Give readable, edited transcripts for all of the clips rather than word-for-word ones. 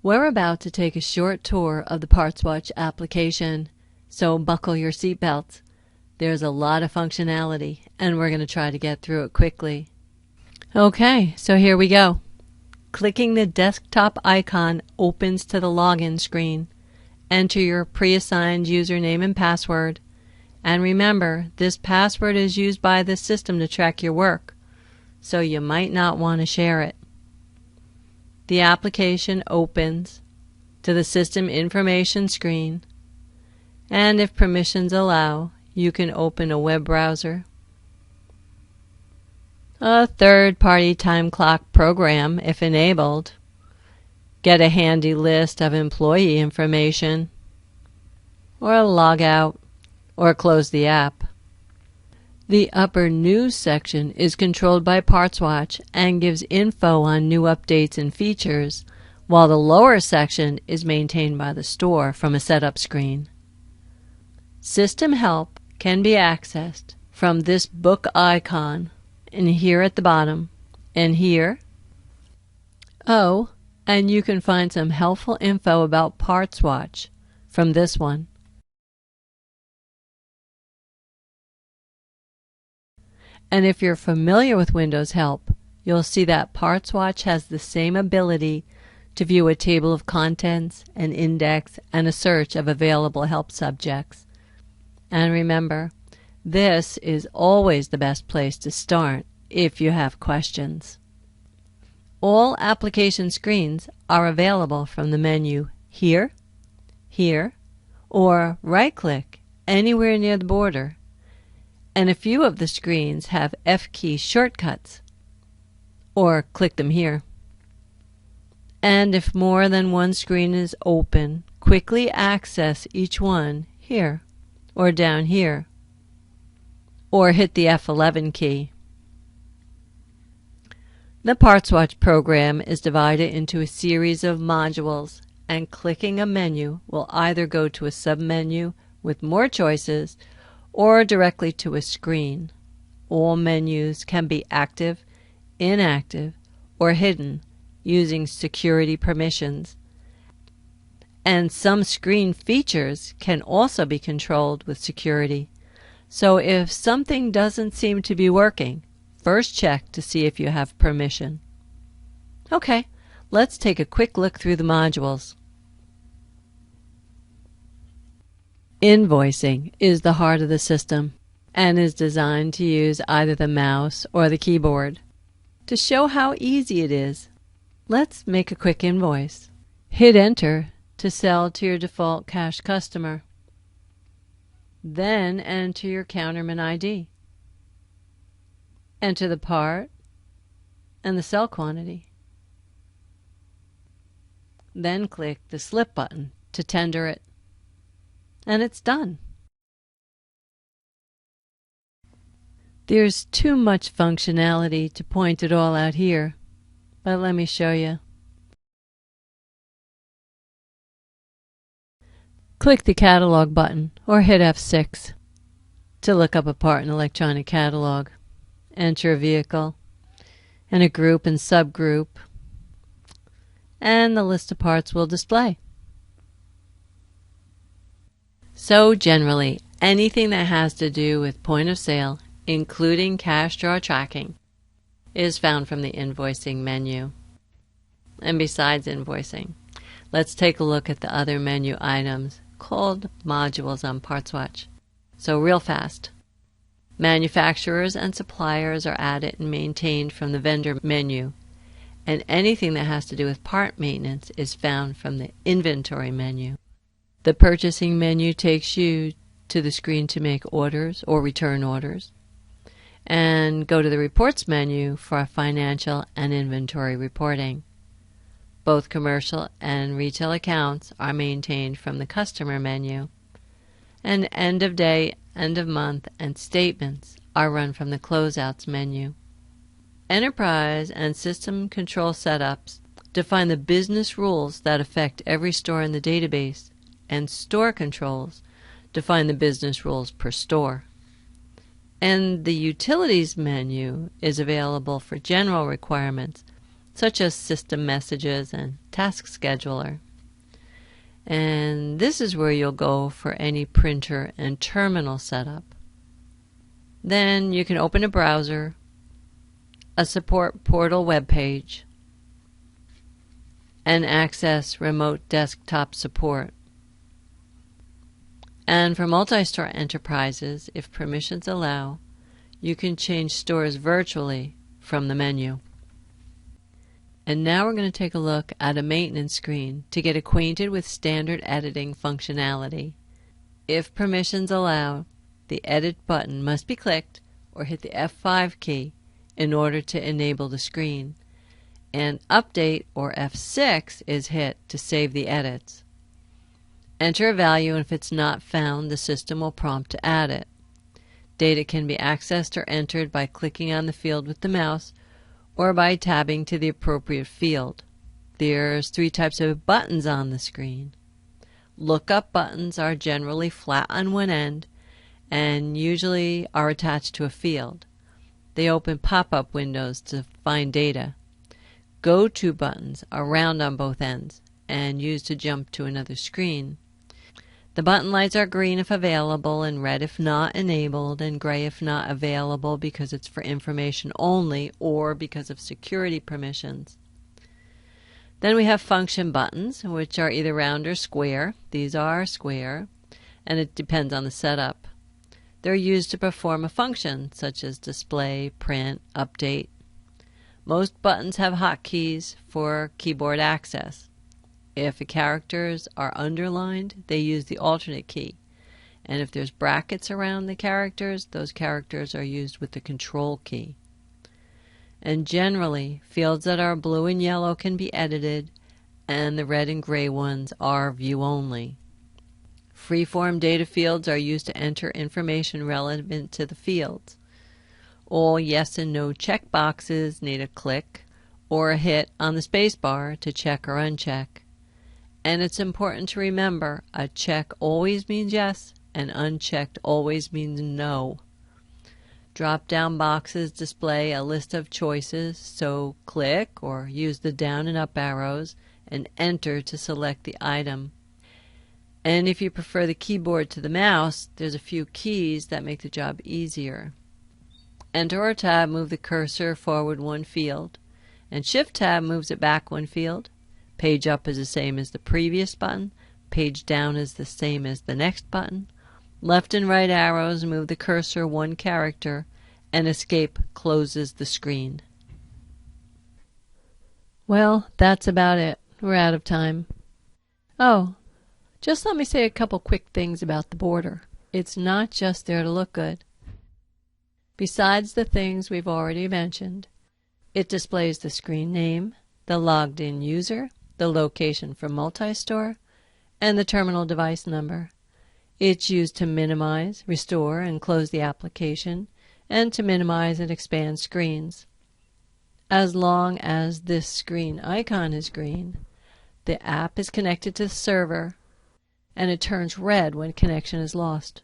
We're about to take a short tour of the PartsWatch application, so buckle your seatbelts. There's a lot of functionality, and we're going to try to get through it quickly. Okay, so here we go. Clicking the desktop icon opens to the login screen. Enter your pre-assigned username and password. And remember, this password is used by the system to track your work, so you might not want to share it. The application opens to the System Information screen, and if permissions allow, you can open a web browser, a third-party time clock program if enabled, get a handy list of employee information, or log out or close the app. The upper News section is controlled by PartsWatch and gives info on new updates and features, while the lower section is maintained by the store from a setup screen. System help can be accessed from this book icon, and here at the bottom, and here. Oh, and you can find some helpful info about PartsWatch from this one. And if you're familiar with Windows Help, you'll see that PartsWatch has the same ability to view a table of contents, an index, and a search of available help subjects. And remember, this is always the best place to start if you have questions. All application screens are available from the menu Here, Here, or right-click anywhere near the border. And a few of the screens have F-key shortcuts, or click them here. And if more than one screen is open, quickly access each one here, or down here, or hit the F11 key. The PartsWatch program is divided into a series of modules, and clicking a menu will either go to a submenu with more choices or directly to a screen. All menus can be active, inactive, or hidden using security permissions. And some screen features can also be controlled with security. So if something doesn't seem to be working, first check to see if you have permission. Okay, let's take a quick look through the modules. Invoicing is the heart of the system and is designed to use either the mouse or the keyboard. To show how easy it is, let's make a quick invoice. Hit Enter to sell to your default cash customer. Then enter your counterman ID. Enter the part and the sell quantity. Then click the Slip button to tender it. And it's done. There's too much functionality to point it all out here, but let me show you. Click the Catalog button or hit F6 to look up a part in electronic catalog. Enter a vehicle and a group and subgroup, and the list of parts will display. So generally, anything that has to do with point of sale, including cash draw tracking, is found from the invoicing menu. And besides invoicing, let's take a look at the other menu items called modules on PartsWatch. So real fast. Manufacturers and suppliers are added and maintained from the vendor menu, and anything that has to do with part maintenance is found from the inventory menu. The purchasing menu takes you to the screen to make orders or return orders, and go to the reports menu for financial and inventory reporting. Both commercial and retail accounts are maintained from the customer menu, and end of day, end of month, and statements are run from the closeouts menu. Enterprise and system control setups define the business rules that affect every store in the database, and store controls define the business rules per store. And the Utilities menu is available for general requirements such as system messages and task scheduler. And this is where you'll go for any printer and terminal setup. Then you can open a browser, a support portal web page, and access remote desktop support. And for multi-store enterprises, if permissions allow, you can change stores virtually from the menu. And now we're going to take a look at a maintenance screen to get acquainted with standard editing functionality. If permissions allow, the Edit button must be clicked or hit the F5 key in order to enable the screen, and Update or F6 is hit to save the edits. Enter a value, and if it's not found, the system will prompt to add it. Data can be accessed or entered by clicking on the field with the mouse or by tabbing to the appropriate field. There's 3 types of buttons on the screen. Lookup buttons are generally flat on one end and usually are attached to a field. They open pop-up windows to find data. Go-to buttons are round on both ends and used to jump to another screen. The button lights are green if available and red if not enabled, and gray if not available because it's for information only or because of security permissions. Then we have function buttons, which are either round or square. These are square, and it depends on the setup. They're used to perform a function such as display, print, update. Most buttons have hotkeys for keyboard access. If the characters are underlined, they use the alternate key. And if there's brackets around the characters, those characters are used with the control key. And generally, fields that are blue and yellow can be edited, and the red and gray ones are view only. Freeform data fields are used to enter information relevant to the fields. All yes and no checkboxes need a click or a hit on the spacebar to check or uncheck. And it's important to remember, a check always means yes, and unchecked always means no. Drop-down boxes display a list of choices, so click or use the down and up arrows and enter to select the item. And if you prefer the keyboard to the mouse, there's a few keys that make the job easier. Enter or Tab move the cursor forward one field, and Shift Tab moves it back one field. Page up is the same as the previous button. Page down is the same as the next button. Left and right arrows move the cursor one character, and Escape closes the screen. Well, that's about it. We're out of time. Oh, just let me say a couple quick things about the border. It's not just there to look good. Besides the things we've already mentioned, it displays the screen name, the logged in user, the location for multi-store, and the terminal device number. It's used to minimize, restore, and close the application, and to minimize and expand screens. As long as this screen icon is green, the app is connected to the server, and it turns red when connection is lost.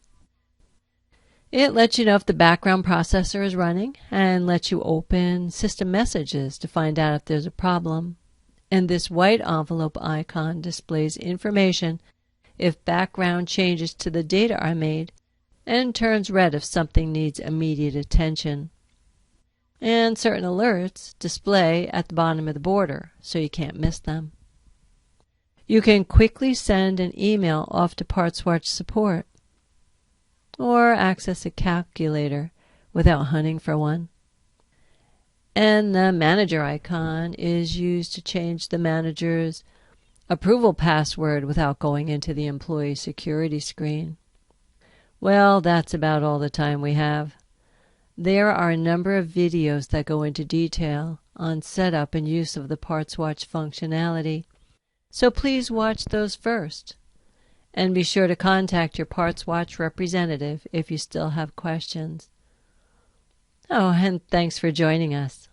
It lets you know if the background processor is running and lets you open system messages to find out if there's a problem. And this white envelope icon displays information if background changes to the data are made, and turns red if something needs immediate attention. And certain alerts display at the bottom of the border, so you can't miss them. You can quickly send an email off to PartsWatch support, or access a calculator without hunting for one. And the manager icon is used to change the manager's approval password without going into the employee security screen. Well, that's about all the time we have. There are a number of videos that go into detail on setup and use of the PartsWatch functionality, so please watch those first. And be sure to contact your PartsWatch representative if you still have questions. Oh, and thanks for joining us.